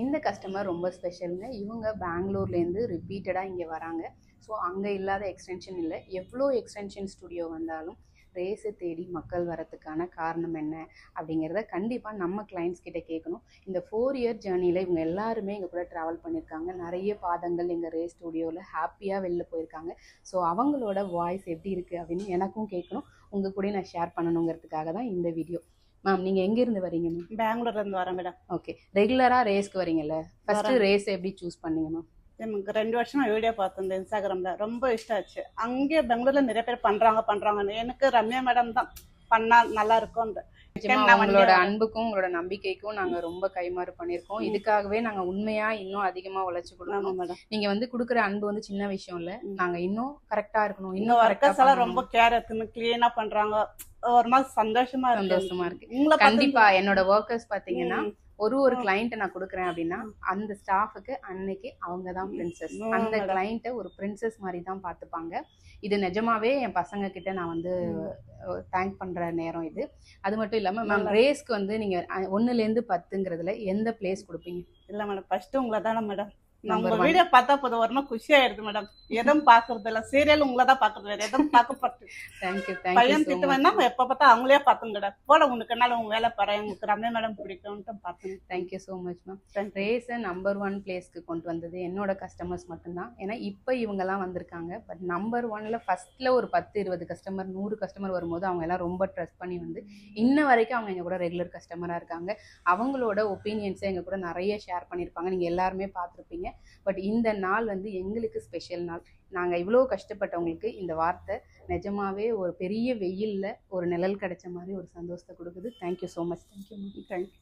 இந்த கஸ்டமர் ரொம்ப ஸ்பெஷலுங்க. இவங்க பெங்களூர்லேருந்து ரிப்பீட்டடாக இங்கே வராங்க. ஸோ அங்கே இல்லாத எக்ஸ்டென்ஷன் இல்லை. எவ்வளோ எக்ஸ்டென்ஷன் ஸ்டுடியோ வந்தாலும் ரேஸை தேடி மக்கள் வரத்துக்கான காரணம் என்ன அப்படிங்கிறத கண்டிப்பாக நம்ம கிளைண்ட்ஸ் கிட்ட கேட்கணும். இந்த 4 இயர் ஜேர்னியில் இவங்க எல்லாருமே எங்கள் கூட ட்ராவல் பண்ணியிருக்காங்க. நிறைய பாதங்கள் எங்கள் ரேஸ் ஸ்டுடியோவில் ஹாப்பியாக வெளில போயிருக்காங்க. ஸோ அவங்களோட வாய்ஸ் எப்படி இருக்குது அப்படின்னு எனக்கும் கேட்கணும், உங்கள் கூட நான் ஷேர் பண்ணணுங்கிறதுக்காக தான் இந்த வீடியோ. மேம், நீங்கள் எங்கேருந்து வரீங்க மேம்? பெங்களூர்லேருந்து வரேன் மேடம். ஓகே, ரெகுலராக ரேஸ்க்கு வரீங்கல்ல, ஃபஸ்ட்டு ரேஸ் எப்படி சூஸ் பண்ணீங்க மேம்? எனக்கு 2 வருஷமா வீடியோ பார்த்துருந்தேன் இன்ஸ்டாகிராம்ல, ரொம்ப இஷ்டம் ஆச்சு. அங்கே பெங்களூர்ல நிறைய பேர் பண்றாங்கன்னு எனக்கு ரம்யா மேடம் தான் பண்ணா நல்லா இருக்கும்ன்ற. உங்களோட அன்புக்கும் உங்களோட நம்பிக்கைக்கும் நாங்க ரொம்ப கைமாறு பண்ணிருக்கோம். இதுக்காகவே நாங்க உண்மையா இன்னும் அதிகமா உழைச்சு கொடுக்கணும் மேடம். நீங்க வந்து கொடுக்குற அன்பு வந்து சின்ன விஷயம் இல்ல, நாங்க இன்னும் கரெக்டா இருக்கணும். இன்னும் ஒர்க்கர்ஸ் எல்லாம் ரொம்ப கேர் எடுத்துன்னு கிளீனா பண்றாங்க. ஒரு மாதிரி சந்தோஷமா இருக்கு. கண்டிப்பா என்னோட ஒர்க்கர்ஸ் பாத்தீங்கன்னா ஒரு கிளைண்ட்டை நான் கொடுக்குறேன் அப்படின்னா அந்த ஸ்டாஃபுக்கு அன்னைக்கு அவங்க தான் பிரின்சஸ். அந்த கிளைண்ட்டை ஒரு பிரின்சஸ் மாதிரி தான் பார்த்துப்பாங்க. இது நிஜமாவே என் பசங்க கிட்ட நான் வந்து தேங்க் பண்ற நேரம் இது. அது மட்டும் இல்லாம மேம், ரேஸ்க்கு வந்து நீங்க 1லேருந்து 10ங்கிறதுல எந்த பிளேஸ் கொடுப்பீங்க? இல்ல மேடம், ஃபர்ஸ்ட் உங்களை தானே மேடம். நம்ம வீடியோ பார்த்தா போதும், ஒரு நாள் குஷி ஆயிடுது மேடம். எதுவும் பாக்குறது இல்ல, சீரியல் உங்களை தான் பாக்குறது, வேற எதுவும் பார்க்கப்பட்டு. தேங்க்யூ. பையன் திட்டு வேணா எப்ப பார்த்தா அவங்களே பார்த்துங்கடா போட, உனக்கு என்னால உங்க வேலை பாரு, உங்களுக்கு ரம்யா மேடம் பிடிக்கும்ட்டு பார்த்தேன். Thank you so much ma'am. ரேஸை நம்பர் 1 பிளேஸ்க்கு கொண்டு வந்தது என்னோட கஸ்டமர்ஸ் மட்டும்தான். ஏன்னா இப்போ இவங்கெல்லாம் வந்திருக்காங்க. பட் நம்பர் 1ல ஃபர்ஸ்ட்ல ஒரு 10-20 கஸ்டமர் 100 கஸ்டமர் வரும்போது அவங்க எல்லாம் ரொம்ப ட்ரஸ்ட் பண்ணி வந்து இன்ன வரைக்கும் அவங்க எங்க கூட ரெகுலர் கஸ்டமரா இருக்காங்க. அவங்களோட ஒப்பீனியன்ஸை எங்க கூட நிறைய ஷேர் பண்ணியிருப்பாங்க, நீங்க எல்லாருமே பார்த்துருப்பீங்க. பட் இந்த நாள் வந்து எங்களுக்கு ஸ்பெஷல் நாள். நாங்கள் இவ்வளோ கஷ்டப்பட்டவங்களுக்கு இந்த வார்த்தை நிஜமாவே ஒரு பெரிய வெயிலில் ஒரு நிழல் கிடைச்ச மாதிரி ஒரு சந்தோஷத்தை கொடுக்குது. Thank you so much. தேங்க்யூ.